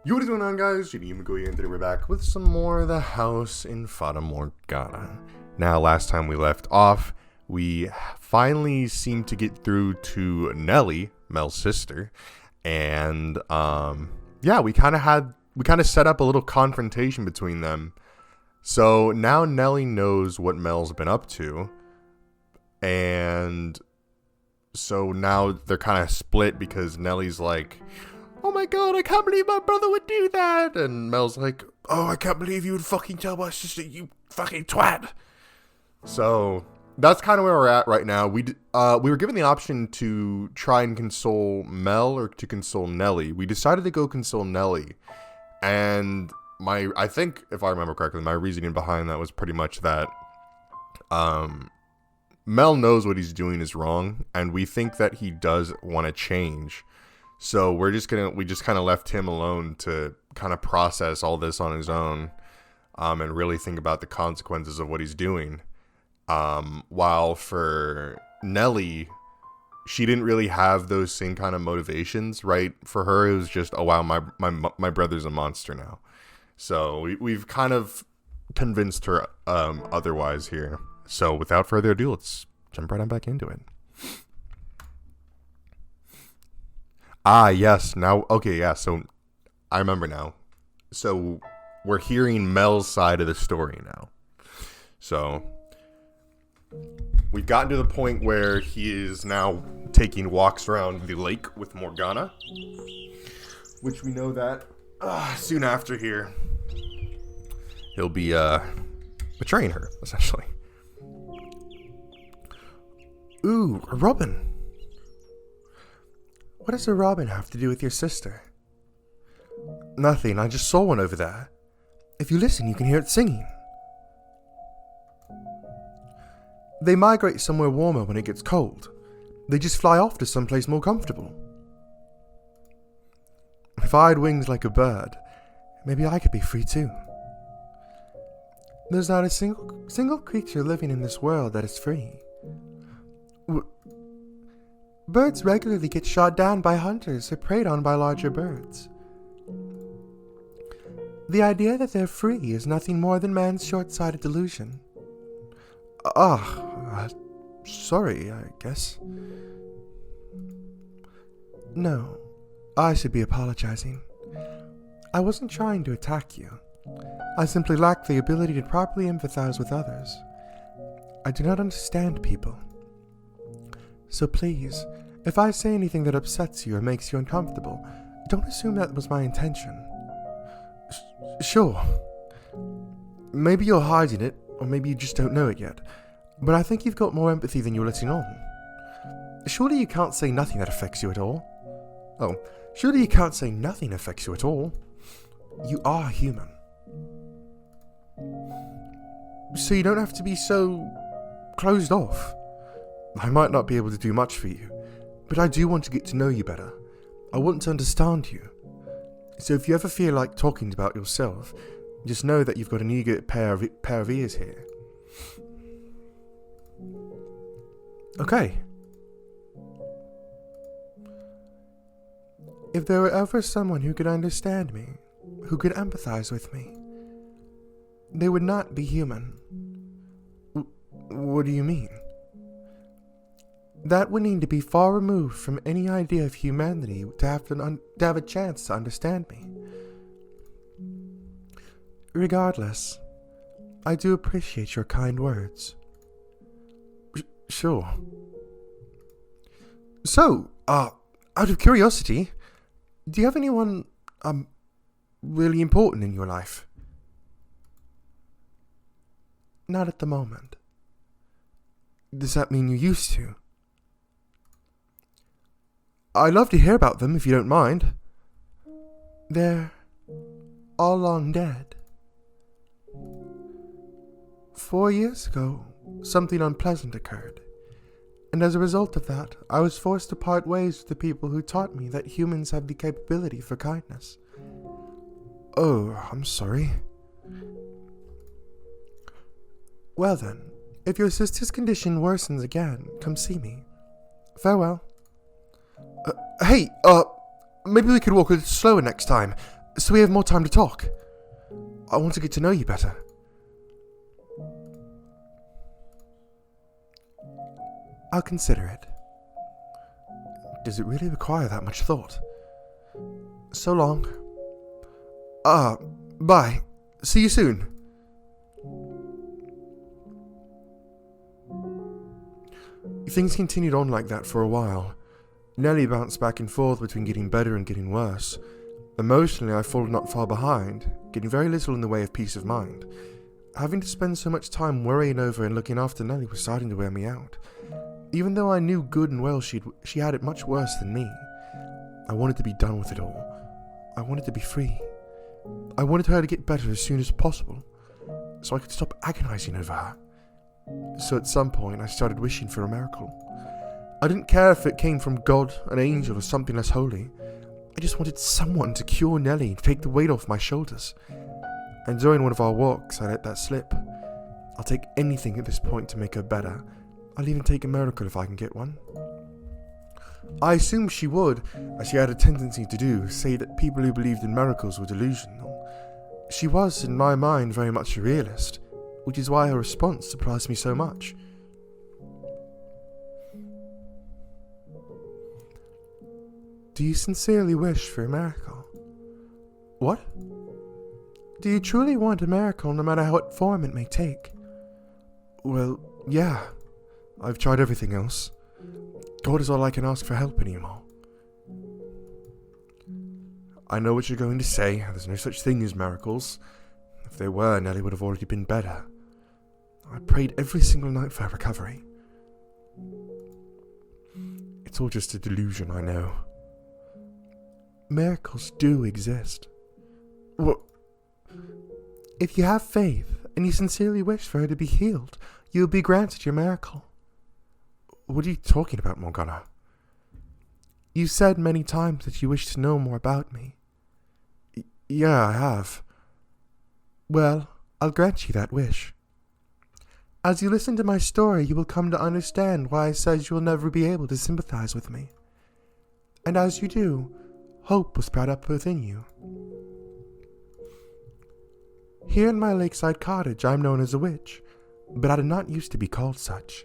What is going on, guys? J.Yumeko here, and today we're back with some more of the house in Fata Morgana. Now, last time we left off, we finally seemed to get through to Nelly, Mel's sister, and yeah, we kind of set up a little confrontation between them. So now Nelly knows what Mel's been up to, and so now they're kind of split because Nelly's like, "Oh my god, I can't believe my brother would do that," and Mel's like, "Oh, I can't believe you would fucking tell my sister, you fucking twat." So that's kind of where we're at right now. We were given the option to try and console Mel or to console Nelly. We decided to go console Nelly, and I think, if I remember correctly, my reasoning behind that was pretty much that Mel knows what he's doing is wrong, and we think that he does want to change. So we just kind of left him alone to kind of process all this on his own, and really think about the consequences of what he's doing. While for Nelly, she didn't really have those same kind of motivations, right? For her, it was just, oh wow, my brother's a monster now. So we've kind of convinced her otherwise here. So without further ado, let's jump right on back into it. Ah, yes. Now, okay, yeah. So I remember now. So we're hearing Mel's side of the story now. So we've gotten to the point where he is now taking walks around the lake with Morgana, which we know that soon after here, he'll be betraying her, essentially. Ooh, a robin. What does a robin have to do with your sister? Nothing, I just saw one over there. If you listen, you can hear it singing. They migrate somewhere warmer when it gets cold. They just fly off to someplace more comfortable. If I had wings like a bird, maybe I could be free too. There's not a single creature living in this world that is free. Birds regularly get shot down by hunters or preyed on by larger birds. The idea that they're free is nothing more than man's short-sighted delusion. Sorry, I guess. No, I should be apologizing. I wasn't trying to attack you. I simply lack the ability to properly empathize with others. I do not understand people. So please, if I say anything that upsets you or makes you uncomfortable, don't assume that was my intention. Sure. Maybe you're hiding it, or maybe you just don't know it yet, but I think you've got more empathy than you're letting on. Surely you can't say nothing that affects you at all? Oh, surely you can't say nothing affects you at all? You are human. So you don't have to be so closed off. I might not be able to do much for you, but I do want to get to know you better. I want to understand you. So if you ever feel like talking about yourself, just know that you've got an eager pair of ears here. Okay. If there were ever someone who could understand me, who could empathize with me, they would not be human. What do you mean? That would need to be far removed from any idea of humanity to have a chance to understand me. Regardless, I do appreciate your kind words. Sure. So, out of curiosity, do you have anyone, really important in your life? Not at the moment. Does that mean you used to? I'd love to hear about them if you don't mind. They're all long dead. 4 years ago, something unpleasant occurred, and as a result of that, I was forced to part ways with the people who taught me that humans have the capability for kindness. Oh, I'm sorry. Well then, if your sister's condition worsens again, come see me. Farewell. Hey, maybe we could walk a little slower next time. so we have more time to talk. I want to get to know you better. I'll consider it. Does it really require that much thought? So long. Bye. See you soon. Things continued on like that for a while. Nellie bounced back and forth between getting better and getting worse. Emotionally, I followed not far behind, getting very little in the way of peace of mind. Having to spend so much time worrying over and looking after Nellie was starting to wear me out. Even though I knew good and well she had it much worse than me. I wanted to be done with it all. I wanted to be free. I wanted her to get better as soon as possible, so I could stop agonizing over her. So at some point, I started wishing for a miracle. I didn't care if it came from God, an angel, or something less holy. I just wanted someone to cure Nellie and take the weight off my shoulders. And during one of our walks, I let that slip. I'll take anything at this point to make her better. I'll even take a miracle if I can get one. I assumed she would, as she had a tendency to do, say that people who believed in miracles were delusional. She was, in my mind, very much a realist, which is why her response surprised me so much. Do you sincerely wish for a miracle? What? Do you truly want a miracle no matter what form it may take? Well, yeah. I've tried everything else. God is all I can ask for help anymore. I know what you're going to say. There's no such thing as miracles. If there were, Nellie would have already been better. I prayed every single night for her recovery. It's all just a delusion, I know. Miracles do exist. Well, if you have faith and you sincerely wish for her to be healed, you will be granted your miracle. What are you talking about, Morgana? You've said many times that you wish to know more about me. Yeah, I have. Well, I'll grant you that wish. As you listen to my story, you will come to understand why I said you will never be able to sympathize with me. And as you do, hope will sprout up within you. Here in my lakeside cottage, I am known as a witch, but I did not used to be called such.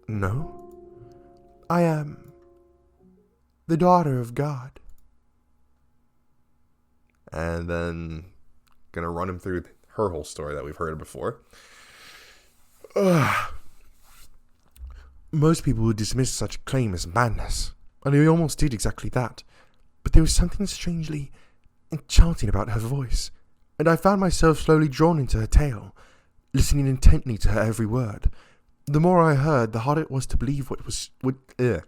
No? I am the daughter of God. And then gonna run him through her whole story that we've heard before. Most people would dismiss such a claim as madness, and he almost did exactly that. But there was something strangely enchanting about her voice, and I found myself slowly drawn into her tale, listening intently to her every word. The more I heard, the harder it was to believe the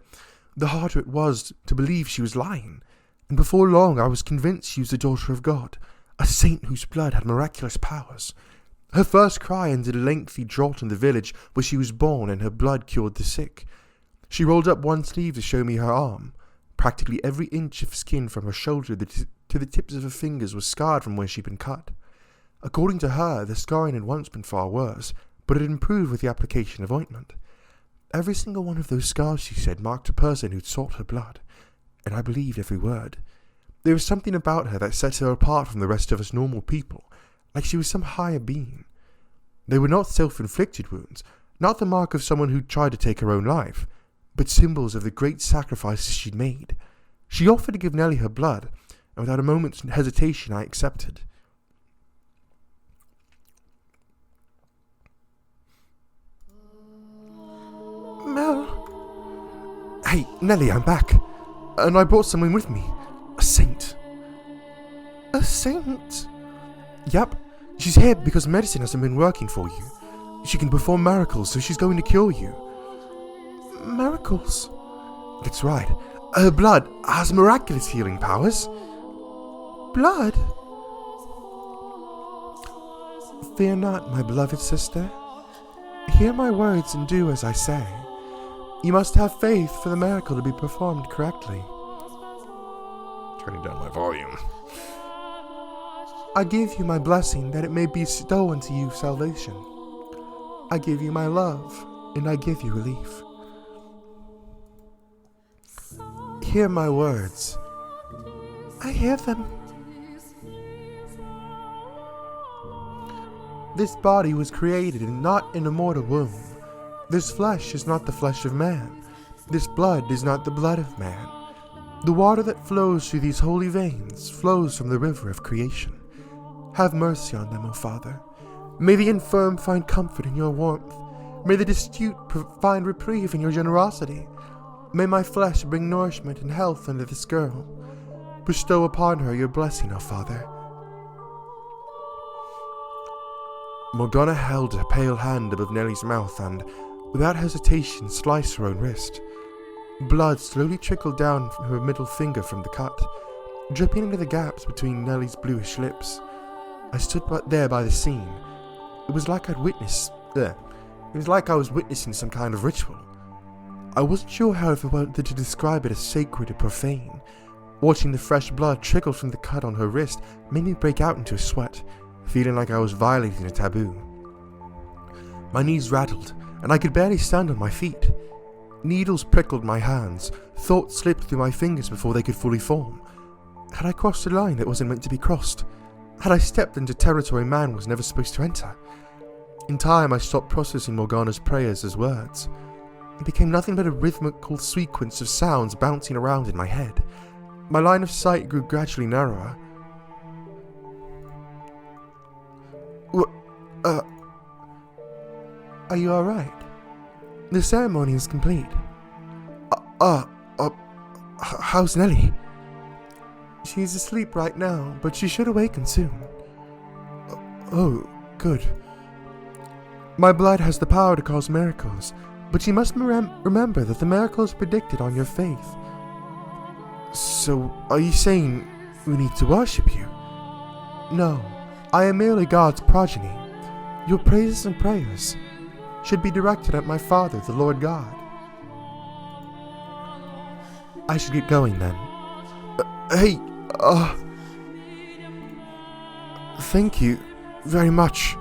harder it was to believe she was lying. And before long, I was convinced she was the daughter of God, a saint whose blood had miraculous powers. Her first cry ended a lengthy drought in the village where she was born, and her blood cured the sick. She rolled up one sleeve to show me her arm. Practically every inch of skin from her shoulder to the tips of her fingers was scarred from where she'd been cut. According to her, the scarring had once been far worse, but it improved with the application of ointment. Every single one of those scars, she said, marked a person who'd sought her blood, and I believed every word. There was something about her that set her apart from the rest of us normal people, like she was some higher being. They were not self-inflicted wounds, not the mark of someone who'd tried to take her own life, but symbols of the great sacrifices she'd made. She offered to give Nellie her blood, and without a moment's hesitation I accepted. Mel? Hey, Nellie, I'm back. And I brought someone with me. A saint. A saint? Yep. She's here because medicine hasn't been working for you. She can perform miracles, so she's going to cure you. Miracles? That's right. Her blood has miraculous healing powers. Blood? Fear not, my beloved sister. Hear my words and do as I say. You must have faith for the miracle to be performed correctly. Turning down my volume. I give you my blessing that it may bestow unto you salvation. I give you my love, and I give you relief. Hear my words. I hear them. This body was created and not in a mortal womb. This flesh is not the flesh of man. This blood is not the blood of man. The water that flows through these holy veins flows from the river of creation. Have mercy on them, O Father. May the infirm find comfort in your warmth. May the destitute find reprieve in your generosity. May my flesh bring nourishment and health unto this girl. Bestow upon her your blessing, O Father. Morgana held a pale hand above Nellie's mouth and, without hesitation, sliced her own wrist. Blood slowly trickled down from her middle finger from the cut, dripping into the gaps between Nellie's bluish lips. I stood there by the scene. It was like I was witnessing some kind of ritual. I wasn't sure, however, whether to describe it as sacred or profane. Watching the fresh blood trickle from the cut on her wrist made me break out into a sweat, feeling like I was violating a taboo. My knees rattled, and I could barely stand on my feet. Needles prickled my hands, thoughts slipped through my fingers before they could fully form. Had I crossed a line that wasn't meant to be crossed? Had I stepped into territory man was never supposed to enter? In time, I stopped processing Morgana's prayers as words. It became nothing but a rhythmical sequence of sounds bouncing around in my head. My line of sight grew gradually narrower. Are you alright? The ceremony is complete. How's Nellie? She's asleep right now, but she should awaken soon. Oh, good. My blood has the power to cause miracles, but you must remember that the miracles predicted on your faith. So, are you saying we need to worship you? No, I am merely God's progeny. Your praises and prayers should be directed at my Father, the Lord God. I should get going then. Thank you very much.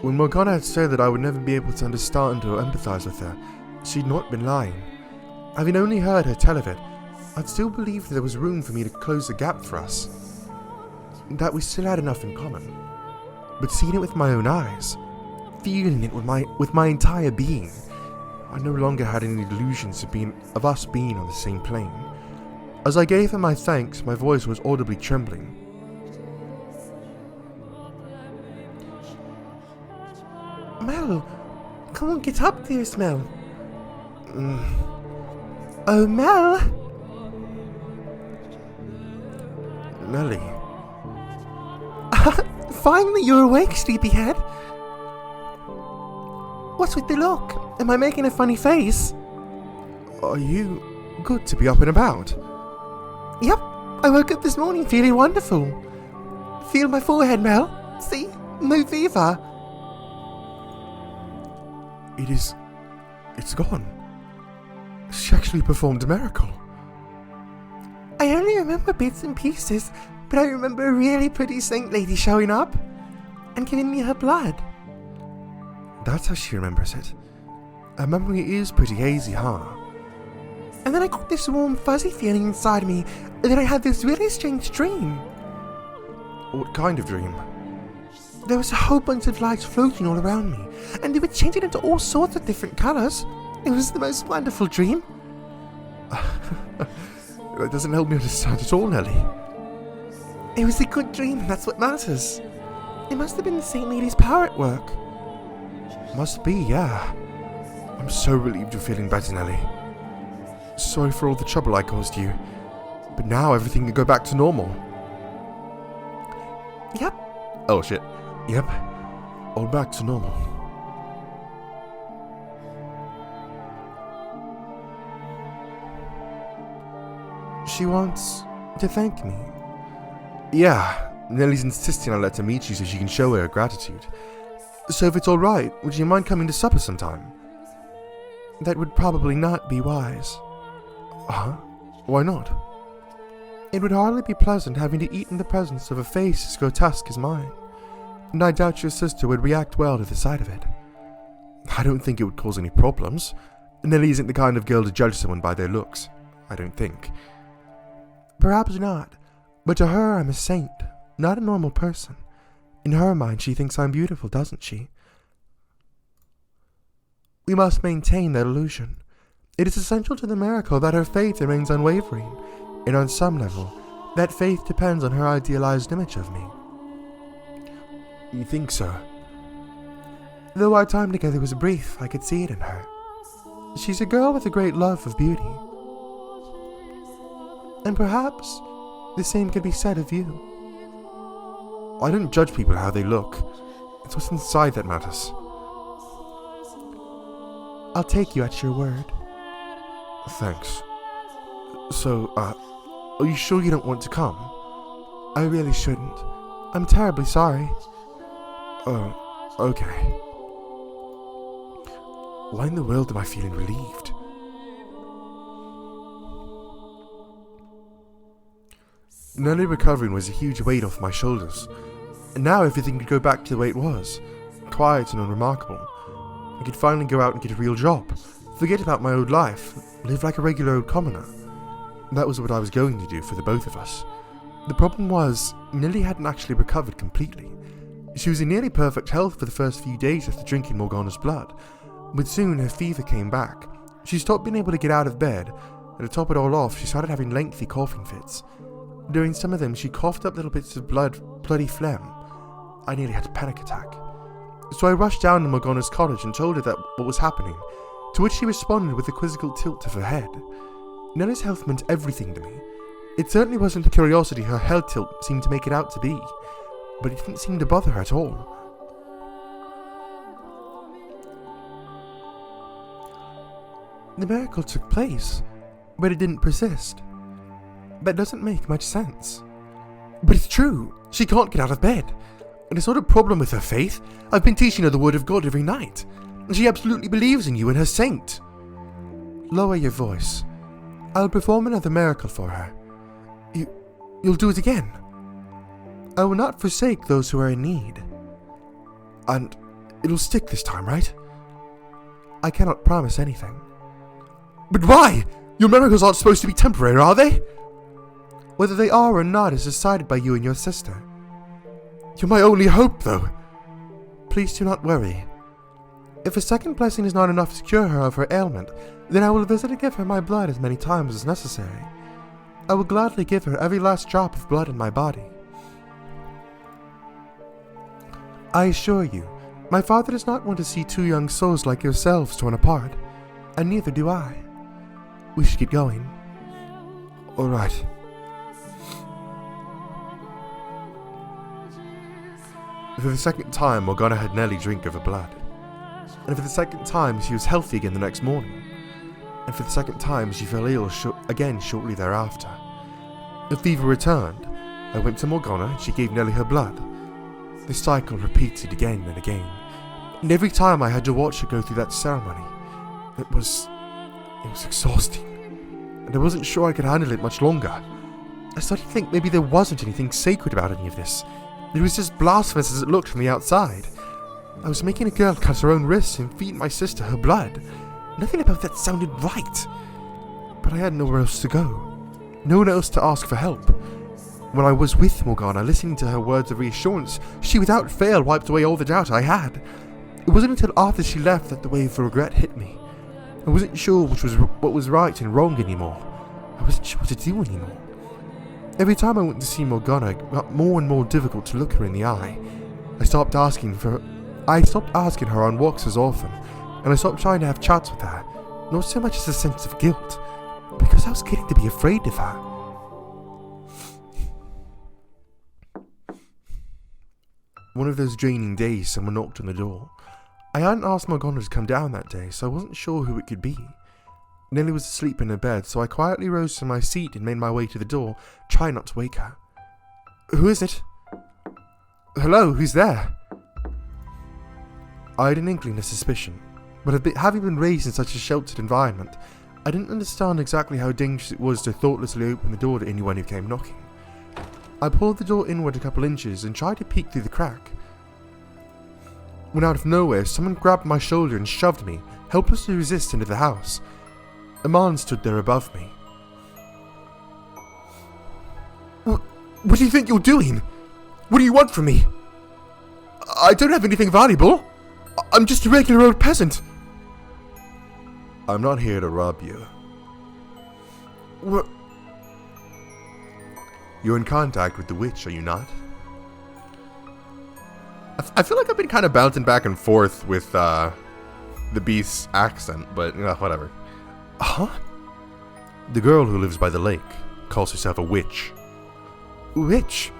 When Morgana had said that I would never be able to understand or empathize with her, she'd not been lying. Having only heard her tell of it, I'd still believed there was room for me to close the gap for us, that we still had enough in common. But seeing it with my own eyes, feeling it with my entire being, I no longer had any illusions of us being on the same plane. As I gave her my thanks, my voice was audibly trembling. Mel, come on, get up there, Mel. Oh, Mel. Nellie. Finally, you're awake, sleepyhead. What's with the look? Am I making a funny face? Are you good to be up and about? Yep, I woke up this morning feeling wonderful. Feel my forehead, Mel. See? No fever. It's gone. She actually performed a miracle. I only remember bits and pieces, but I remember a really pretty saint lady showing up and giving me her blood. That's how she remembers it. Her memory is pretty hazy, huh? And then I got this warm, fuzzy feeling inside me, and then I had this really strange dream. What kind of dream? There was a whole bunch of lights floating all around me, and they were changing into all sorts of different colours. It was the most wonderful dream. That doesn't help me understand at all, Nellie. It was a good dream, and that's what matters. It must have been the Saint Lady's power at work. Must be, yeah. I'm so relieved you're feeling better, Nellie. Sorry for all the trouble I caused you, but now everything can go back to normal. Yep. Oh shit. Yep. All back to normal. She wants to thank me. Yeah, Nellie's insisting I let her meet you so she can show her gratitude. So if it's alright, would you mind coming to supper sometime? That would probably not be wise. Huh? Why not? It would hardly be pleasant having to eat in the presence of a face as grotesque as mine, and I doubt your sister would react well to the sight of it. I don't think it would cause any problems. Nellie isn't the kind of girl to judge someone by their looks, I don't think. Perhaps not, but to her I'm a saint, not a normal person. In her mind, she thinks I'm beautiful, doesn't she? We must maintain that illusion. It is essential to the miracle that her faith remains unwavering, and on some level, that faith depends on her idealized image of me. You think so? Though our time together was brief, I could see it in her. She's a girl with a great love of beauty. And perhaps the same could be said of you. I don't judge people how they look. It's what's inside that matters. I'll take you at your word. Thanks. So, are you sure you don't want to come? I really shouldn't. I'm terribly sorry. Oh, okay. Why in the world am I feeling relieved? Nearly recovering was a huge weight off my shoulders, and now everything could go back to the way it was, quiet and unremarkable. I could finally go out and get a real job, forget about my old life, live like a regular old commoner. That was what I was going to do for the both of us. The problem was, Nelly hadn't actually recovered completely. She was in nearly perfect health for the first few days after drinking Morgana's blood, but soon her fever came back. She stopped being able to get out of bed, and to top it all off, she started having lengthy coughing fits. During some of them, she coughed up little bits of bloody phlegm. I nearly had a panic attack. So I rushed down to Morgana's cottage and told her that what was happening, to which she responded with a quizzical tilt of her head. Nella's health meant everything to me. It certainly wasn't the curiosity her head tilt seemed to make it out to be, but it didn't seem to bother her at all. The miracle took place, but it didn't persist. That doesn't make much sense. But it's true, she can't get out of bed. And it's not a problem with her faith. I've been teaching her the word of God every night, and she absolutely believes in you and her saint. Lower your voice. I'll perform another miracle for her. You'll do it again. I will not forsake those who are in need. And it'll stick this time, right? I cannot promise anything. But why? Your miracles aren't supposed to be temporary, are they? Whether they are or not is decided by you and your sister. You're my only hope, though. Please do not worry. If a second blessing is not enough to cure her of her ailment, then I will visit and give her my blood as many times as necessary. I will gladly give her every last drop of blood in my body. I assure you, my father does not want to see two young souls like yourselves torn apart, and neither do I. We should get going. All right. For the second time, Morgana had Nelly drink of her blood. And for the second time, she was healthy again the next morning. And for the second time, she fell ill again shortly thereafter. The fever returned. I went to Morgana and she gave Nelly her blood. The cycle repeated again and again. And every time I had to watch her go through that ceremony. It was exhausting. And I wasn't sure I could handle it much longer. I started to think maybe there wasn't anything sacred about any of this. It was just blasphemous as it looked from the outside. I was making a girl cut her own wrists and feed my sister her blood. Nothing about that sounded right. But I had nowhere else to go. No one else to ask for help. When I was with Morgana, listening to her words of reassurance, she without fail wiped away all the doubt I had. It wasn't until after she left that the wave of regret hit me. I wasn't sure what was right and wrong anymore. I wasn't sure what to do anymore. Every time I went to see Morgana, it got more and more difficult to look her in the eye. I stopped asking her on walks as often, and I stopped trying to have chats with her, not so much as a sense of guilt, because I was getting to be afraid of her. One of those draining days, someone knocked on the door. I hadn't asked Morgana to come down that day, so I wasn't sure who it could be. Nelly was asleep in her bed, so I quietly rose from my seat and made my way to the door, trying not to wake her. Who is it? Hello, who's there? I had an inkling of suspicion, but having been raised in such a sheltered environment, I didn't understand exactly how dangerous it was to thoughtlessly open the door to anyone who came knocking. I pulled the door inward a couple inches and tried to peek through the crack. When out of nowhere, someone grabbed my shoulder and shoved me, helpless to resist, into the house. A man stood there above me. What do you think you're doing? What do you want from me? I don't have anything valuable. I'm just a regular old peasant. I'm not here to rob you. What? You're in contact with the witch, are you not? I feel like I've been kind of bouncing back and forth with the beast's accent, but whatever. Huh? The girl who lives by the lake calls herself a witch. Witch?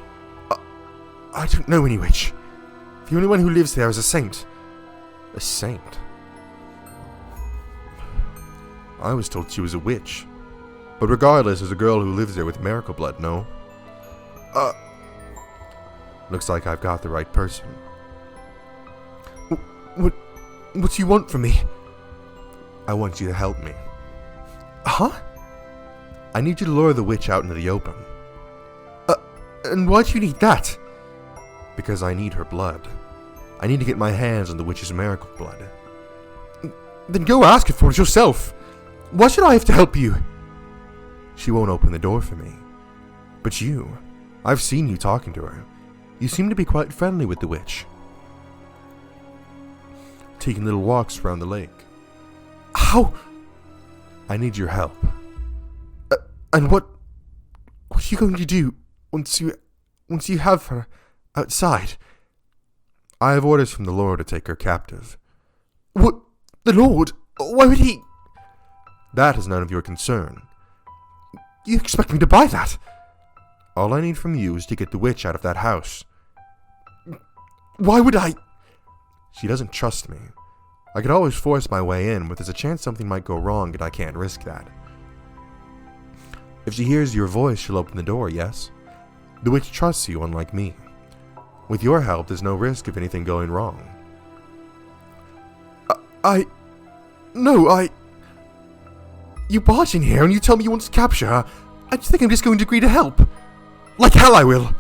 I don't know any witch. The only one who lives there is a saint. A saint? I was told she was a witch. But regardless, there's a girl who lives there with miracle blood, no? Looks like I've got the right person. What do you want from me? I want you to help me. Huh? I need you to lure the witch out into the open. And why do you need that? Because I need her blood. I need to get my hands on the witch's miracle blood. Then go ask her for it yourself. Why should I have to help you? She won't open the door for me. But you, I've seen you talking to her. You seem to be quite friendly with the witch. Taking little walks around the lake. How? I need your help. And what are you going to do once you have her outside? I have orders from the Lord to take her captive. What? The Lord? Why would he? That is none of your concern. You expect me to buy that? All I need from you is to get the witch out of that house. Why would I? She doesn't trust me. I could always force my way in, but there's a chance something might go wrong and I can't risk that. If she hears your voice, she'll open the door, yes? The witch trusts you, unlike me. With your help, there's no risk of anything going wrong. You barge in here and you tell me you want to capture her. I just think I'm just going to agree to help. Like hell I will.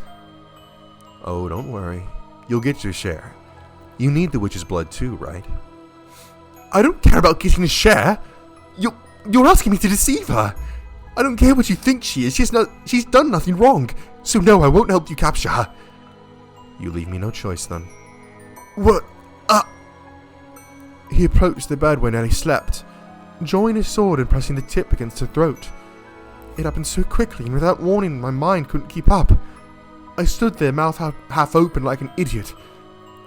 Oh, don't worry. You'll get your share. You need the witch's blood too, right? I don't care about getting a share. You're asking me to deceive her. I don't care what you think she is. She's done nothing wrong. So no, I won't help you capture her. You leave me no choice then. What? He approached the bed where Nellie slept, drawing his sword and pressing the tip against her throat. It happened so quickly and without warning my mind couldn't keep up. I stood there, mouth half open like an idiot.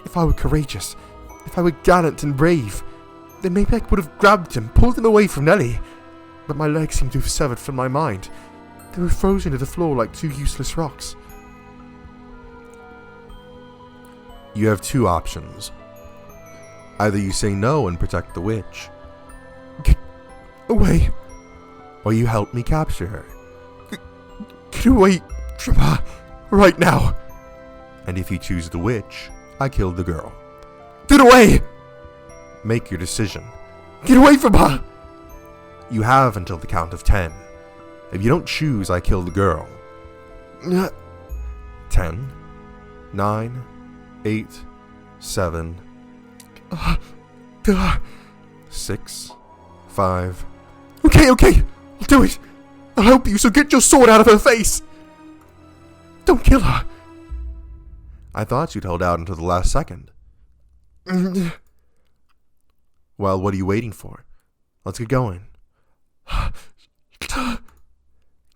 If I were courageous, if I were gallant and brave, then maybe I would have grabbed him, pulled him away from Nellie. But my legs seemed to have severed from my mind. They were frozen to the floor like two useless rocks. You have two options. Either you say no and protect the witch. Get away. Or you help me capture her. Get away from her right now. And if you choose the witch, I kill the girl. Get away! Make your decision. Get away from her! You have until the count of 10. If you don't choose, I kill the girl. 10, 9, 8, 7, 6, 5. Okay, I'll do it. I'll help you, so get your sword out of her face. Don't kill her. I thought you'd hold out until the last second. Well, what are you waiting for? Let's get going.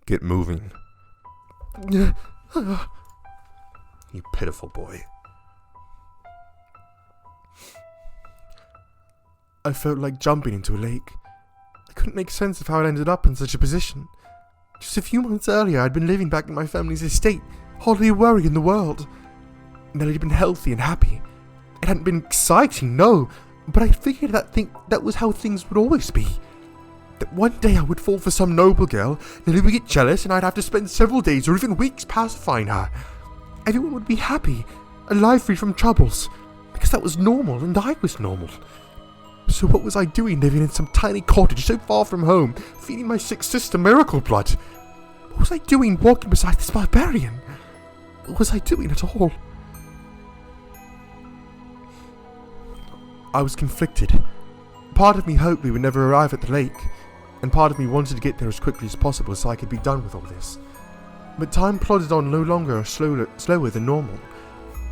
Get moving. You pitiful boy. I felt like jumping into a lake. I couldn't make sense of how I ended up in such a position. Just a few months earlier, I'd been living back in my family's estate, hardly a worry in the world. Nellie had been healthy and happy. It hadn't been exciting, no, but I figured that was how things would always be. That one day I would fall for some noble girl, Nellie would get jealous, and I'd have to spend several days or even weeks pacifying her. Everyone would be happy, alive, free from troubles, because that was normal and I was normal. So what was I doing living in some tiny cottage so far from home, feeding my sick sister miracle blood? What was I doing walking beside this barbarian? What was I doing at all? I was conflicted. Part of me hoped we would never arrive at the lake, and part of me wanted to get there as quickly as possible so I could be done with all this. But time plodded on no longer or slower than normal,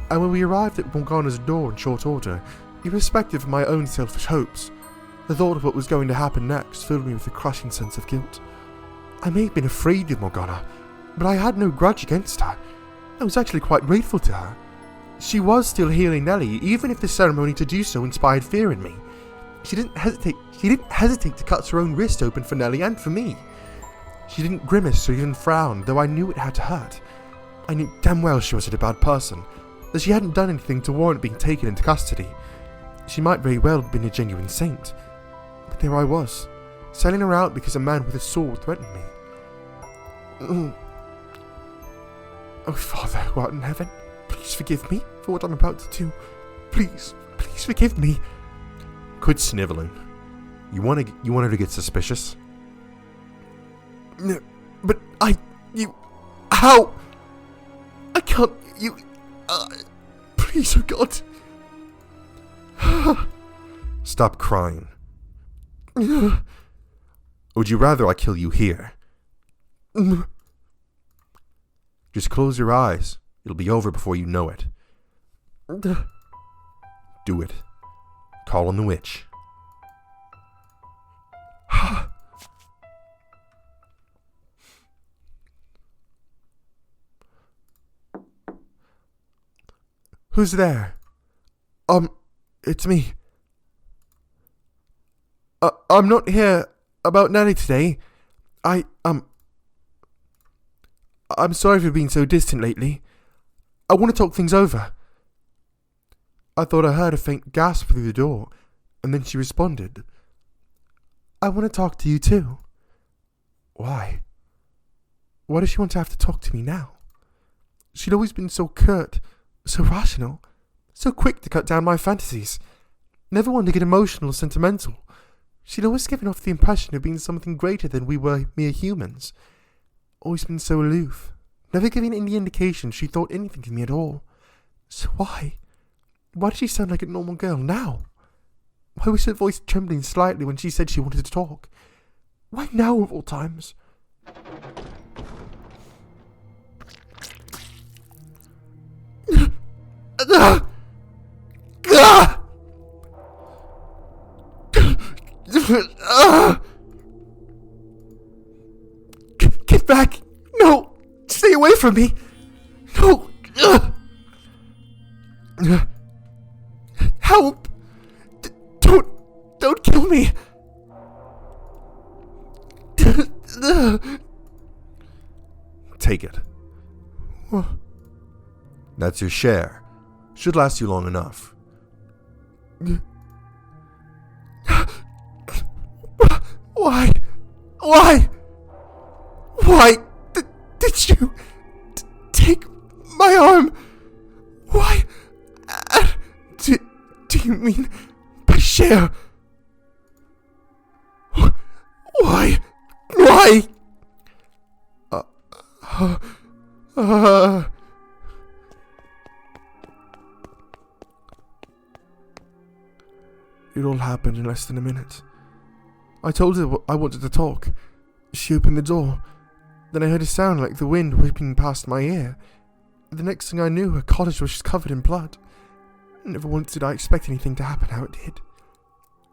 and when we arrived at Morgana's door in short order, irrespective of my own selfish hopes, the thought of what was going to happen next filled me with a crushing sense of guilt. I may have been afraid of Morgana, but I had no grudge against her. I was actually quite grateful to her. She was still healing Nellie, even if the ceremony to do so inspired fear in me. She didn't hesitate to cut her own wrist open for Nellie and for me. She didn't grimace or even frown, though I knew it had to hurt. I knew damn well she wasn't a bad person, that she hadn't done anything to warrant being taken into custody. She might very well have been a genuine saint. But there I was, selling her out because a man with a sword threatened me. Oh, Father, who art in heaven, please forgive me for what I'm about to do. Please forgive me. Quit sniveling. You want her to get suspicious? No, but how? I can't, please, oh God. Stop crying. Would you rather I kill you here? Just close your eyes. It'll be over before you know it. Do it. Call on the witch. Who's there? It's me. I'm not here about Nellie today. I'm sorry for being so distant lately. I want to talk things over. I thought I heard a faint gasp through the door, and then she responded. I want to talk to you too. Why? Why does she want to have to talk to me now? She'd always been so curt, so rational, so quick to cut down my fantasies. Never one to get emotional or sentimental. She'd always given off the impression of being something greater than we were mere humans. Always been so aloof, never giving any indication she thought anything of me at all. So why? Why did she sound like a normal girl now? Why was her voice trembling slightly when she said she wanted to talk? Why now of all times? Get back! No! Stay away from me! No! Help! Don't kill me! Take it. That's your share. Should last you long enough. Why? Why did you take my arm? Why? Do you mean by share? Why? It all happened in less than a minute. I told her I wanted to talk. She opened the door. Then I heard a sound like the wind whipping past my ear. The next thing I knew, her cottage was covered in blood. Never once did I expect anything to happen how it did.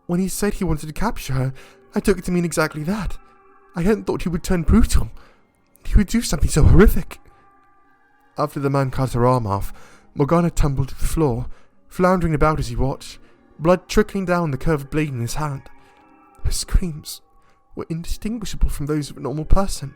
When he said he wanted to capture her, I took it to mean exactly that. I hadn't thought he would turn brutal. He would do something so horrific. After the man cut her arm off, Morgana tumbled to the floor, floundering about as he watched, blood trickling down the curved blade in his hand. Her screams were indistinguishable from those of a normal person.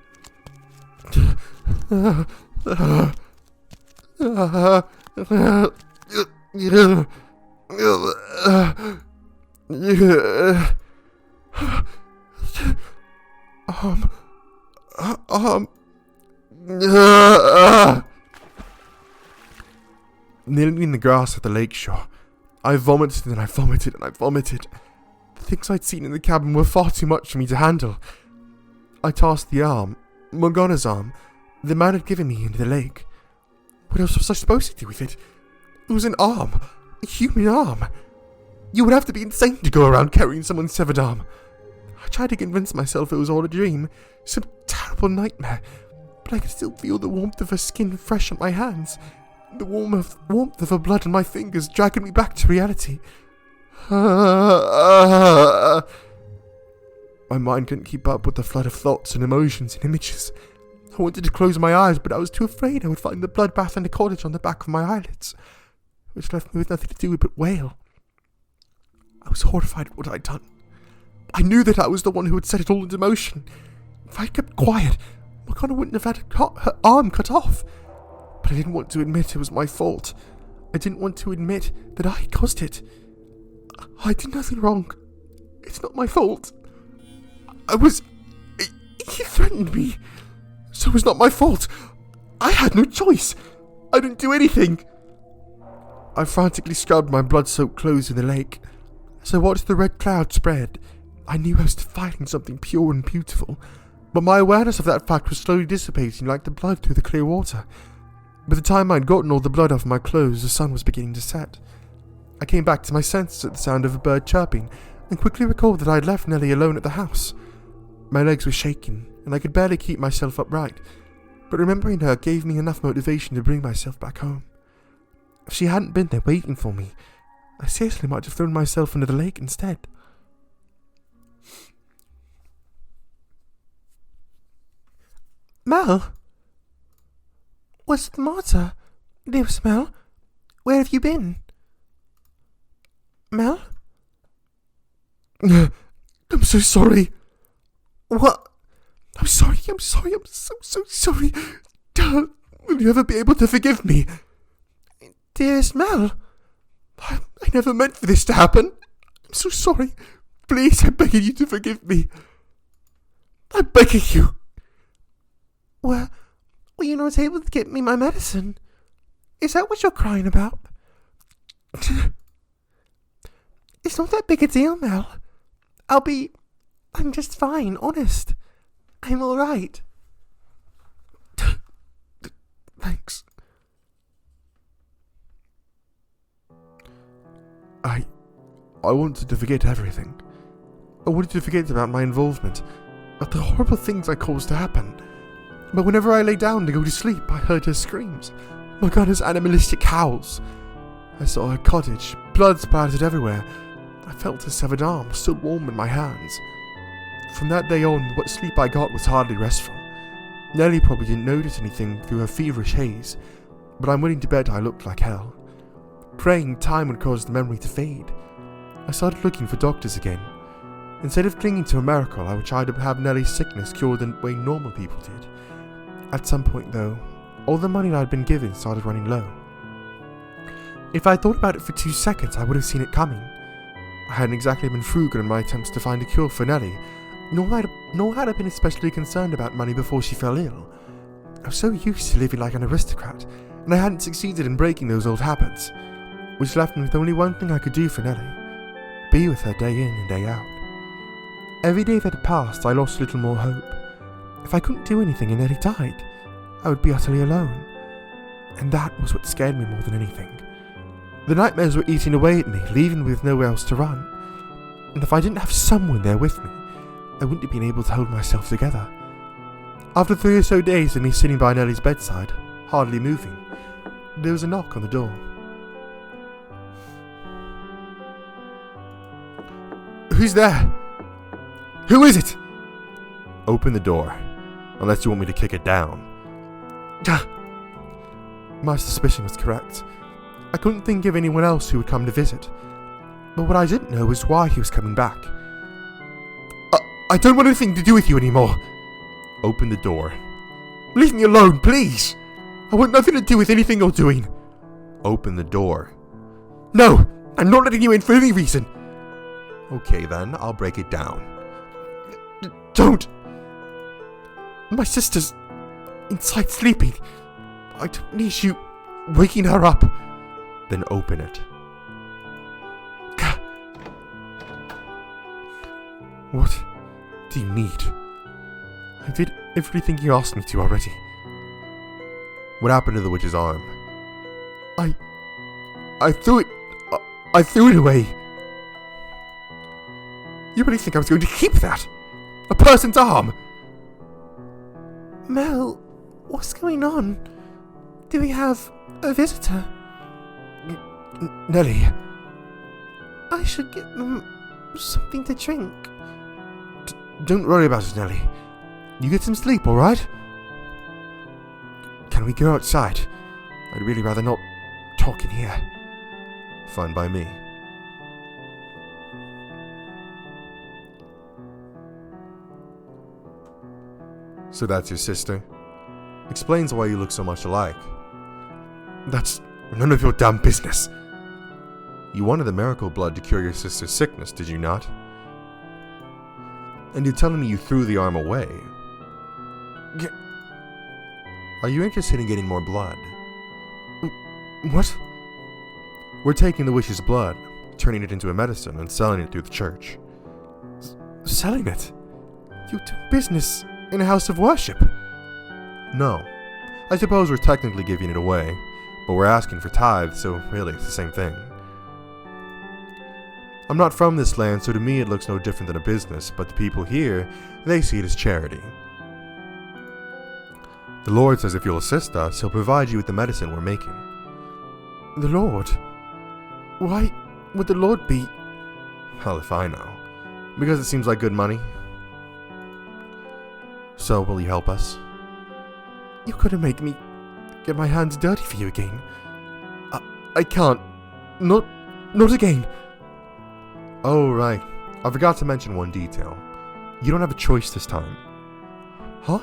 Kneeling in the grass at the lake shore, I vomited and I vomited and I vomited. The things I'd seen in the cabin were far too much for me to handle. I tossed the arm, Morgana's arm, the man had given me into the lake. What else was I supposed to do with it? It was an arm, a human arm. You would have to be insane to go around carrying someone's severed arm. I tried to convince myself it was all a dream, some terrible nightmare, but I could still feel the warmth of her skin fresh on my hands, the warmth of her blood on my fingers dragging me back to reality. My mind couldn't keep up with the flood of thoughts and emotions and images. I wanted to close my eyes, but I was too afraid I would find the bloodbath in the cottage on the back of my eyelids, which left me with nothing to do but wail. I was horrified at what I'd done. I knew that I was the one who had set it all into motion. If I'd kept quiet, Morgana wouldn't have had her arm cut off. But I didn't want to admit it was my fault. I didn't want to admit that I caused it. I did nothing wrong. It's not my fault. He threatened me. So it was not my fault. I had no choice. I didn't do anything. I frantically scrubbed my blood-soaked clothes in the lake. As I watched the red cloud spread, I knew I was fighting something pure and beautiful, but my awareness of that fact was slowly dissipating like the blood through the clear water. By the time I'd gotten all the blood off my clothes, the sun was beginning to set. I came back to my senses at the sound of a bird chirping, and quickly recalled that I had left Nellie alone at the house. My legs were shaking, and I could barely keep myself upright, but remembering her gave me enough motivation to bring myself back home. If she hadn't been there waiting for me, I seriously might have thrown myself into the lake instead. Mel? What's the matter? Dearest Mel? Where have you been? Mel? I'm so sorry. What? I'm sorry, I'm so sorry. Will you ever be able to forgive me? Dearest Mel? I never meant for this to happen. I'm so sorry. Please, I'm begging you to forgive me. I'm begging you. Were you not able to get me my medicine? Is that what you're crying about? It's not that big a deal, Mel. I'm just fine, honest. I'm alright. Thanks. I wanted to forget everything. I wanted to forget about my involvement, about the horrible things I caused to happen. But whenever I lay down to go to sleep, I heard her screams, Morgana's animalistic howls. I saw her cottage, blood splattered everywhere. I felt her severed arm still warm in my hands. From that day on, what sleep I got was hardly restful. Nellie probably didn't notice anything through her feverish haze, but I'm willing to bet I looked like hell. Praying time would cause the memory to fade, I started looking for doctors again. Instead of clinging to a miracle, I would try to have Nellie's sickness cured the way normal people did. At some point, though, all the money I'd been given started running low. If I thought about it for 2 seconds, I would have seen it coming. I hadn't exactly been frugal in my attempts to find a cure for Nellie, nor had I been especially concerned about money before she fell ill. I was so used to living like an aristocrat, and I hadn't succeeded in breaking those old habits, which left me with only one thing I could do for Nellie: be with her day in and day out. Every day that passed, I lost a little more hope. If I couldn't do anything and Nellie died, I would be utterly alone. And that was what scared me more than anything. The nightmares were eating away at me, leaving me with nowhere else to run. And if I didn't have someone there with me, I wouldn't have been able to hold myself together. After 3 or so days of me sitting by Nellie's bedside, hardly moving, there was a knock on the door. Who's there? Who is it? Open the door, unless you want me to kick it down. My suspicion was correct. I couldn't think of anyone else who would come to visit. But what I didn't know was why he was coming back. I don't want anything to do with you anymore. Open the door. Leave me alone, please. I want nothing to do with anything you're doing. Open the door. No, I'm not letting you in for any reason. Okay then, I'll break it down. Don't. My sister's inside sleeping. I don't need you waking her up. Then open it. What do you need? I did everything you asked me to already. What happened to the witch's arm? I threw it away. You really think I was going to keep that? A person's arm? Mel, what's going on? Do we have a visitor? Nelly, I should get them something to drink. don't worry about it, Nelly. You get some sleep, alright? Can we go outside? I'd really rather not talk in here. Fine by me. So that's your sister? Explains why you look so much alike. That's none of your damn business. You wanted the miracle blood to cure your sister's sickness, did you not? And you're telling me you threw the arm away? Are you interested in getting more blood? What? We're taking the witch's blood, turning it into a medicine, and selling it through the church. Selling it? You do business in a house of worship? No. I suppose we're technically giving it away, but we're asking for tithes, so really it's the same thing. I'm not from this land, so to me it looks no different than a business, but the people here, they see it as charity. The Lord says if you'll assist us, He'll provide you with the medicine we're making. The Lord? Why would the Lord be... Hell if I know. Because it seems like good money. So, will you help us? You couldn't make me get my hands dirty for you again. I can't. Not again. Oh, right. I forgot to mention one detail. You don't have a choice this time. Huh?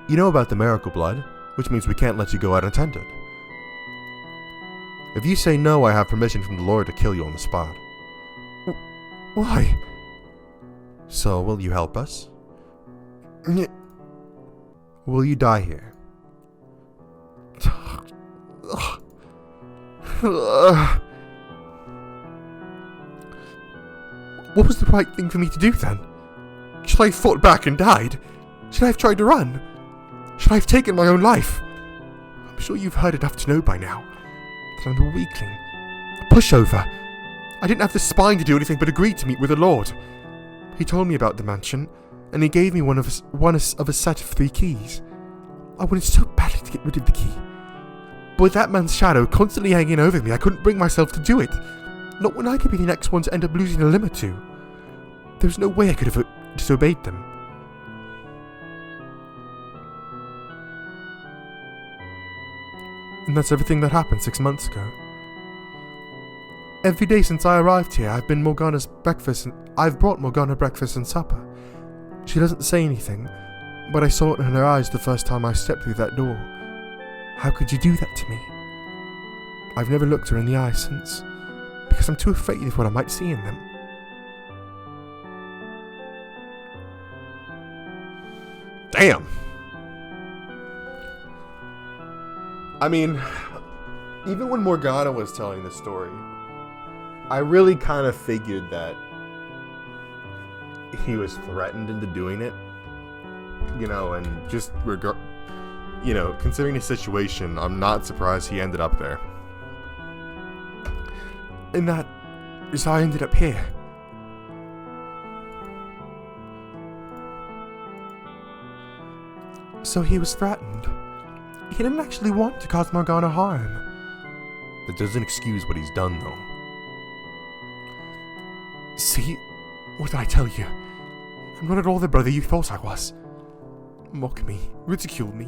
You know about the miracle blood, which means we can't let you go unattended. If you say no, I have permission from the Lord to kill you on the spot. Why? So, will you help us? Will you die here? What was the right thing for me to do then? Should I have fought back and died? Should I have tried to run? Should I have taken my own life? I'm sure you've heard enough to know by now that I'm a weakling, a pushover. I didn't have the spine to do anything but agree to meet with the Lord. He told me about the mansion, and he gave me one of a set of 3 keys. I wanted so badly to get rid of the key. But with that man's shadow constantly hanging over me, I couldn't bring myself to do it. Not when I could be the next one to end up losing a limb or 2. There was no way I could have disobeyed them. And that's everything that happened 6 months ago. Every day since I arrived here, I've brought Morgana breakfast and supper. She doesn't say anything, but I saw it in her eyes the first time I stepped through that door. How could you do that to me? I've never looked her in the eye since, because I'm too afraid of what I might see in them. Damn! I mean, even when Morgana was telling the story, I really kind of figured that he was threatened into doing it. You know, and just considering the situation, I'm not surprised he ended up there. And that is how I ended up here. So he was threatened. He didn't actually want to cause Morgana harm. That doesn't excuse what he's done, though. See? What did I tell you? I'm not at all the brother you thought I was. Mock me, ridicule me,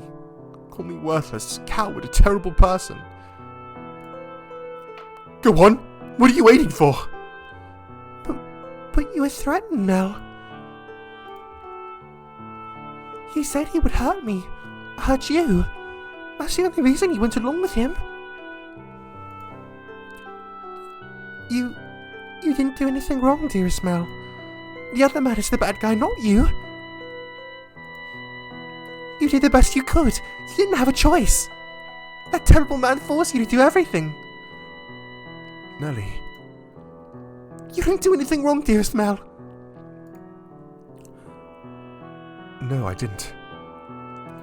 call me worthless, coward, a terrible person. Go on! What are you waiting for? But you were threatened, Nell. He said he would hurt me. Hurt you. That's the only reason you went along with him. You didn't do anything wrong, dearest Mel. The other man is the bad guy, not you. You did the best you could. You didn't have a choice. That terrible man forced you to do everything. Nelly. You didn't do anything wrong, dearest Mel. No, I didn't.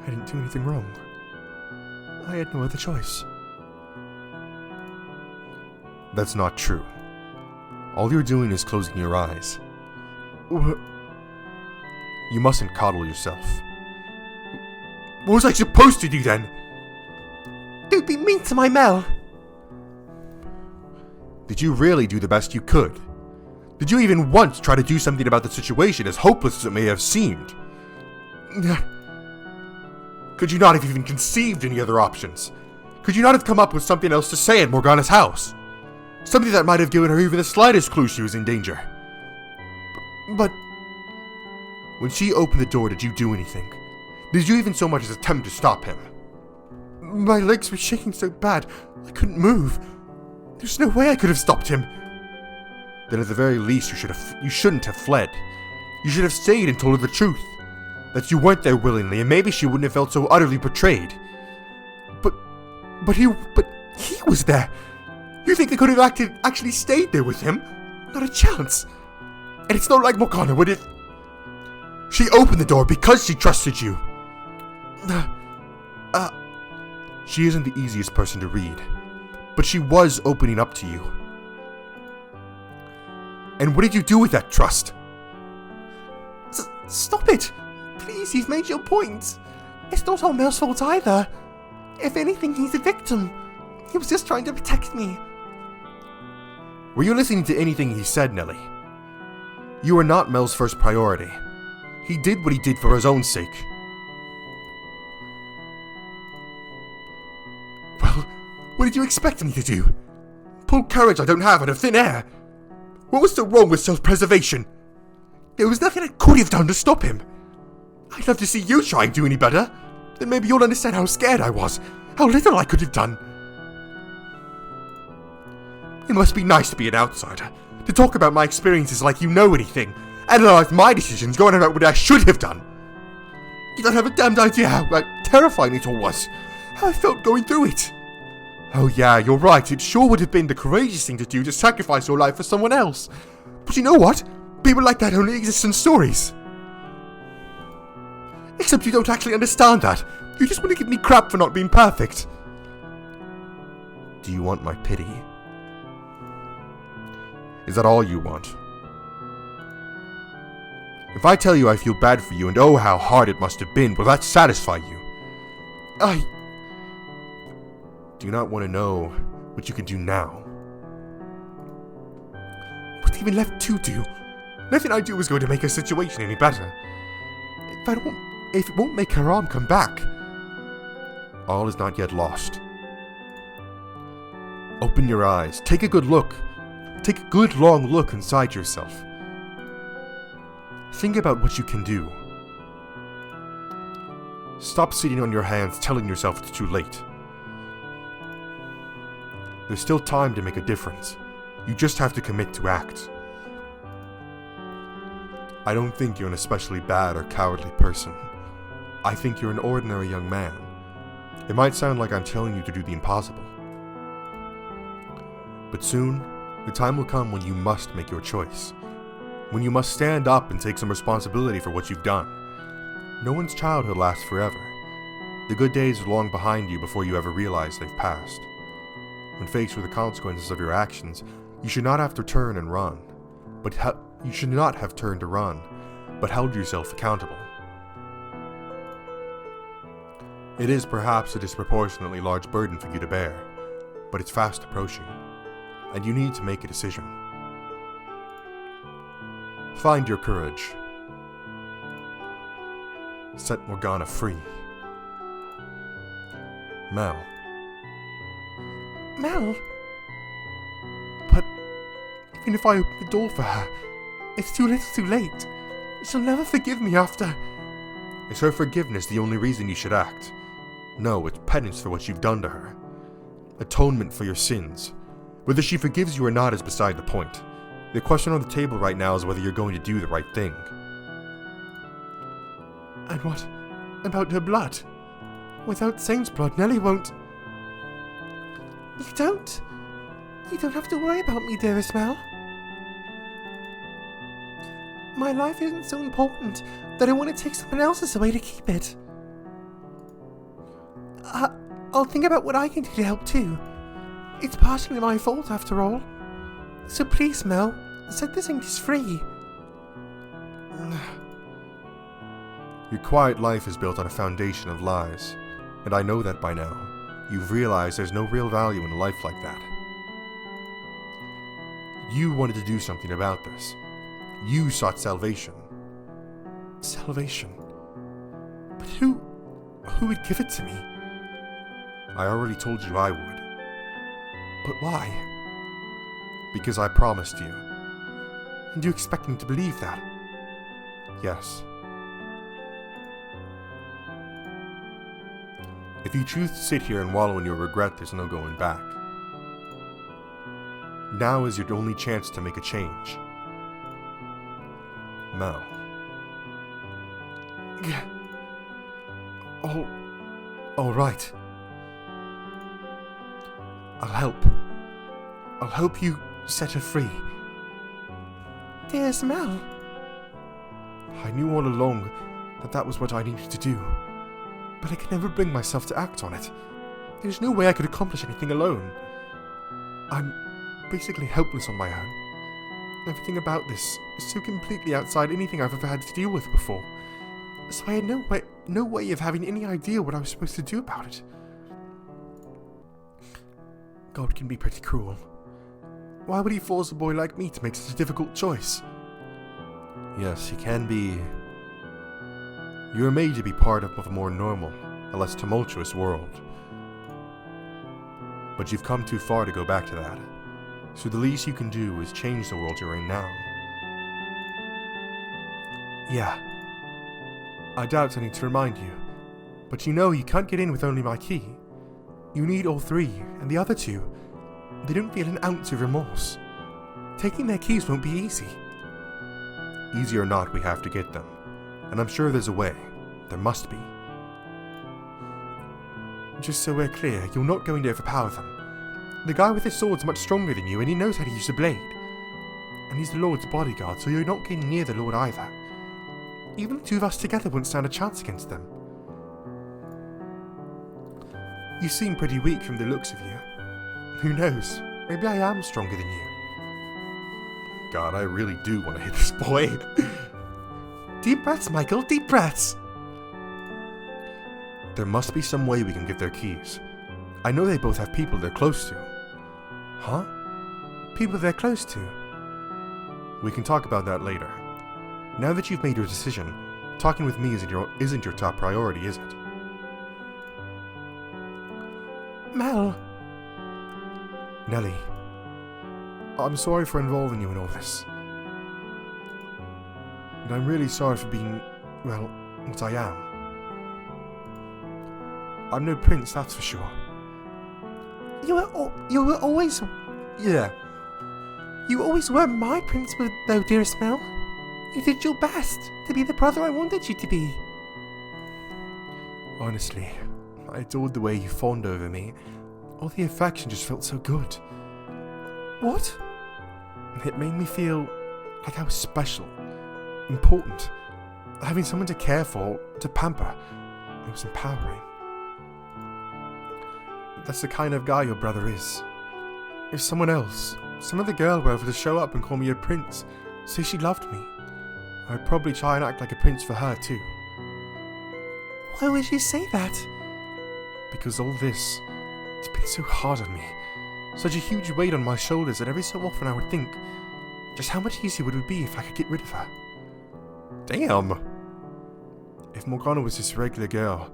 I didn't do anything wrong. I had no other choice. That's not true. All you're doing is closing your eyes. You mustn't coddle yourself. What was I supposed to do then? Don't be mean to my Mel! Did you really do the best you could? Did you even once try to do something about the situation, as hopeless as it may have seemed? Could you not have even conceived any other options? Could you not have come up with something else to say at Morgana's house? Something that might have given her even the slightest clue she was in danger. But when she opened the door, did you do anything? Did you even so much as attempt to stop him? My legs were shaking so bad, I couldn't move. There's no way I could have stopped him. Then at the very least, you shouldn't have fled. You should have stayed and told her the truth. That you weren't there willingly, and maybe she wouldn't have felt so utterly betrayed. But he was there. You think I could have actually stayed there with him? Not a chance. And it's not like Morgana would have... She opened the door because she trusted you. She isn't the easiest person to read, but she was opening up to you. And what did you do with that trust? Stop it! Please, you've made your point. It's not all Mel's fault either. If anything, he's a victim. He was just trying to protect me. Were you listening to anything he said, Nellie? You were not Mel's first priority. He did what he did for his own sake. Well, what did you expect me to do? Pull courage I don't have out of thin air? What was so wrong with self-preservation? There was nothing I could have done to stop him. I'd love to see you try and do any better. Then maybe you'll understand how scared I was, how little I could have done. It must be nice to be an outsider, to talk about my experiences like you know anything, analyze my decisions going about what I should have done. You don't have a damned idea how terrifying it all was, how I felt going through it. Oh yeah, you're right, it sure would have been the courageous thing to do to sacrifice your life for someone else. But you know what? People like that only exist in stories. Except you don't actually understand that. You just want to give me crap for not being perfect. Do you want my pity? Is that all you want? If I tell you I feel bad for you and oh how hard it must have been, will that satisfy you? Do you not want to know what you can do now? What's even left to do? Nothing I do is going to make her situation any better. If it won't make her arm come back. All is not yet lost. Open your eyes. Take a good look. Take a good long look inside yourself. Think about what you can do. Stop sitting on your hands telling yourself it's too late. There's still time to make a difference. You just have to commit to act. I don't think you're an especially bad or cowardly person. I think you're an ordinary young man. It might sound like I'm telling you to do the impossible. But soon, the time will come when you must make your choice. When you must stand up and take some responsibility for what you've done. No one's childhood lasts forever. The good days are long behind you before you ever realize they've passed. When faced with the consequences of your actions, you should not have to turn and run. You should not have turned to run, but held yourself accountable. It is perhaps a disproportionately large burden for you to bear, but it's fast approaching, and you need to make a decision. Find your courage. Set Morgana free. Mel. Mel? But even if I open the door for her, it's too little too late. She'll never forgive me after. Is her forgiveness the only reason you should act? No, it's penance for what you've done to her. Atonement for your sins. Whether she forgives you or not is beside the point. The question on the table right now is whether you're going to do the right thing. And what about her blood? Without Saint's blood, Nellie won't... You don't have to worry about me, dearest Mel. My life isn't so important that I want to take someone else's away to keep it. I'll think about what I can do to help too. It's partially my fault after all. So please, Mel, set this English free. Your quiet life is built on a foundation of lies, and I know that by now. you've realized there's no real value in a life like that. You wanted to do something about this. You sought salvation. Salvation? But who would give it to me? I already told you I would. But why? Because I promised you. And you expect me to believe that? Yes. If you choose to sit here and wallow in your regret, there's no going back. Now is your only chance to make a change. Mel. All right. I'll help you set her free. Dearest Mel. I knew all along that was what I needed to do, but I could never bring myself to act on it. There's no way I could accomplish anything alone. I'm basically helpless on my own. Everything about this is so completely outside anything I've ever had to deal with before. So I had no way of having any idea what I was supposed to do about it. God can be pretty cruel. Why would he force a boy like me to make such a difficult choice? Yes, he can be. You were made to be part of a more normal, a less tumultuous world. But you've come too far to go back to that. So the least you can do is change the world you're in now. Yeah. I doubt I need to remind you. But you know you can't get in with only my key. You need all three, and the other two, they don't feel an ounce of remorse. Taking their keys won't be easy. Easy or not, we have to get them. And I'm sure there's a way. There must be. Just so we're clear, you're not going to overpower them. The guy with his sword's much stronger than you, and he knows how to use a blade. And he's the Lord's bodyguard, so you're not getting near the Lord either. Even the two of us together wouldn't stand a chance against them. You seem pretty weak from the looks of you. Who knows? Maybe I am stronger than you. God, I really do want to hit this boy. Deep breaths, Michael, deep breaths. There must be some way we can get their keys. I know they both have people they're close to. Huh? People they're close to? We can talk about that later. Now that you've made your decision, talking with me isn't your top priority, is it? Mel. Nellie. I'm sorry for involving you in all this. And I'm really sorry for being, well, what I am. I'm no prince, that's for sure. You were always... Yeah. You always were my prince, though, dearest Mel. You did your best to be the brother I wanted you to be. Honestly, I adored the way you fawned over me. All the affection just felt so good. What? It made me feel like I was special, important. Having someone to care for, to pamper, it was empowering. That's the kind of guy your brother is. If someone else, some other girl were ever to show up and call me a prince, say she loved me, I'd probably try and act like a prince for her too. Why would you say that? Because all this, it's been so hard on me. Such a huge weight on my shoulders that every so often I would think just how much easier would it be if I could get rid of her. Damn! If Morgana was just a regular girl,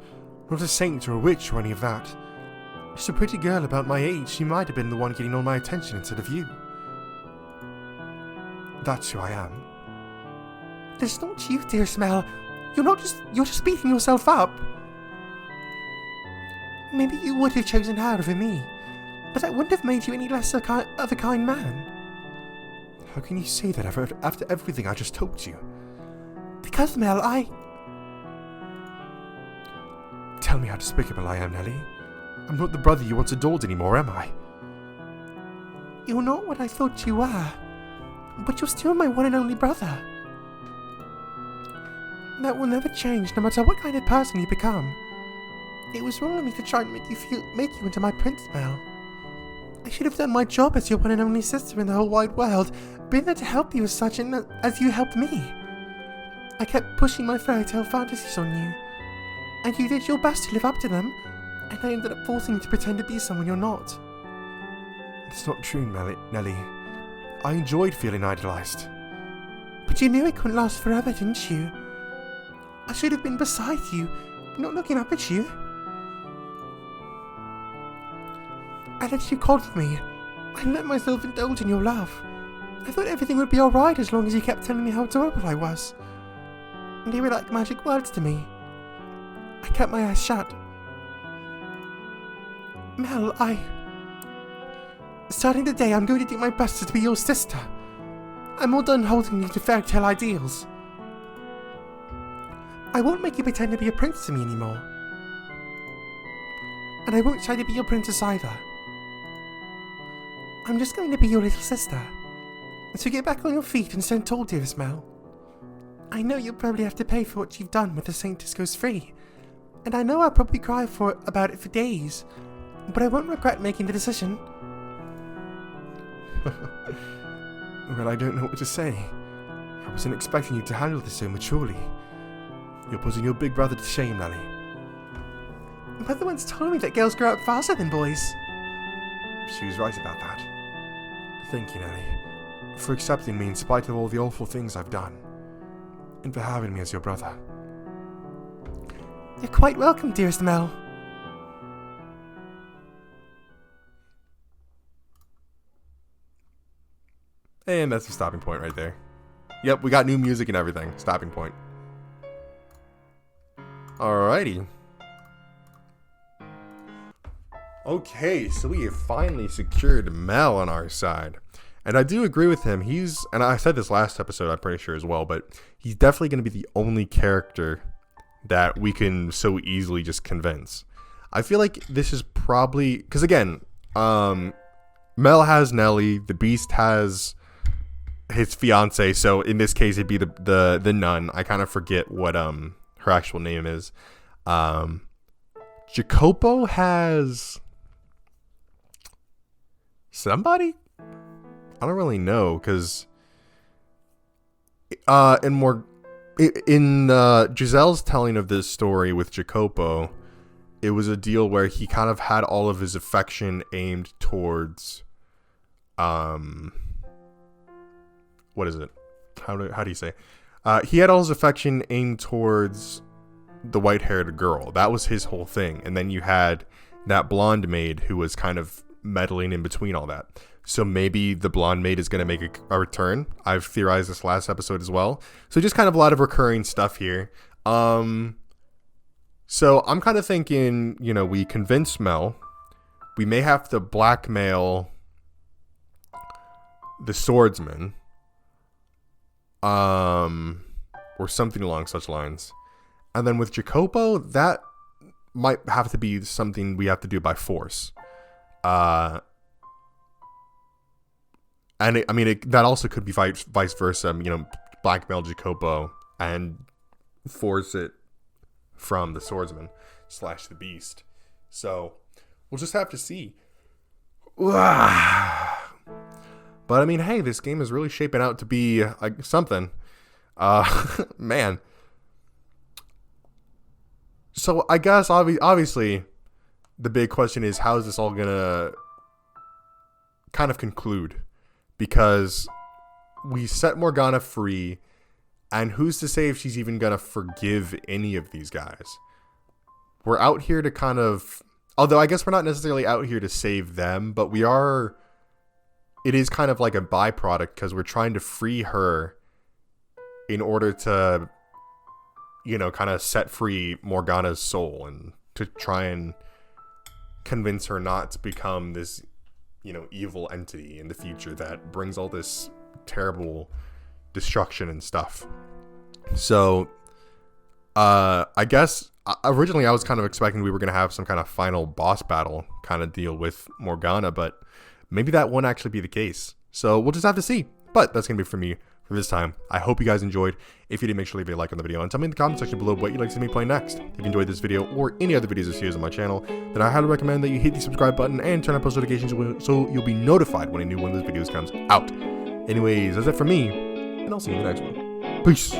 not a saint or a witch or any of that, just a pretty girl about my age, she might have been the one getting all my attention instead of you. That's who I am. That's not you, dearest Mel. You're just beating yourself up. Maybe you would have chosen her over me, but that wouldn't have made you any less of a kind man. How can you say that after everything I just told you? Because, Mel, Tell me how despicable I am, Nellie. I'm not the brother you once adored anymore, am I? You're not what I thought you were, but you're still my one and only brother. That will never change, no matter what kind of person you become. It was wrong of me to try and make you into my prince, Mel. I should have done my job as your one and only sister in the whole wide world, been there to help you as such as you helped me. I kept pushing my fairy tale fantasies on you, and you did your best to live up to them, and I ended up forcing you to pretend to be someone you're not. It's not true, Nelly. I enjoyed feeling idolized. But you knew it couldn't last forever, didn't you? I should have been beside you, not looking up at you. I let you coddle me. I let myself indulge in your love. I thought everything would be alright as long as you kept telling me how adorable I was. And they were like magic words to me. I kept my eyes shut. Mel, starting today, I'm going to do my best to be your sister. I'm all done holding you to fairy tale ideals. I won't make you pretend to be a prince to me anymore. And I won't try to be your princess either. I'm just going to be your little sister. So get back on your feet and stand tall, dearest Mel. I know you'll probably have to pay for what you've done with the St. Disco's free. And I know I'll probably cry about it for days. But I won't regret making the decision. Well, I don't know what to say. I wasn't expecting you to handle this so maturely. You're putting your big brother to shame, Nelly. Mother once told me that girls grow up faster than boys. She was right about that. Thank you, Nelly, for accepting me in spite of all the awful things I've done. And for having me as your brother. You're quite welcome, dearest Mel. And that's the stopping point right there. Yep, we got new music and everything. Stopping point. Alrighty. Okay, so we have finally secured Mel on our side. And I do agree with him. And I said this last episode, I'm pretty sure as well, but he's definitely going to be the only character that we can so easily just convince. I feel like this is probably, because again, Mel has Nelly, the Beast has his fiance, so in this case it'd be the nun. I kind of forget what her actual name is. Jacopo has somebody? I don't really know, because in Giselle's telling of this story with Jacopo, it was a deal where he kind of had all of his affection aimed towards what is it? How do you say? He had all his affection aimed towards the white-haired girl. That was his whole thing. And then you had that blonde maid who was kind of meddling in between all that. So maybe the blonde maid is going to make a return. I've theorized this last episode as well. So just kind of a lot of recurring stuff here. So I'm kind of thinking, we convince Mel. We may have to blackmail the swordsman. Or something along such lines. And then with Jacopo, that might have to be something we have to do by force. And that also could be vice versa. Blackmail Jacopo and force it from the swordsman / the beast. So we'll just have to see. But hey, this game is really shaping out to be something. Man. So I guess obviously the big question is, how is this all gonna kind of conclude? Because we set Morgana free, and who's to say if she's even gonna forgive any of these guys? We're out here to kind of, although I guess we're not necessarily out here to save them, but we are. It is kind of like a byproduct, because we're trying to free her in order to, kind of set free Morgana's soul and to try and convince her not to become this, evil entity in the future that brings all this terrible destruction and stuff. So, I guess originally I was kind of expecting we were going to have some kind of final boss battle kind of deal with Morgana, but maybe that won't actually be the case. So we'll just have to see. But that's going to be for me for this time. I hope you guys enjoyed. If you did, make sure to leave a like on the video and tell me in the comment section below what you'd like to see me play next. If you enjoyed this video or any other videos or series on my channel, then I highly recommend that you hit the subscribe button and turn on post notifications so you'll be notified when a new one of those videos comes out. Anyways, that's it for me, and I'll see you in the next one. Peace.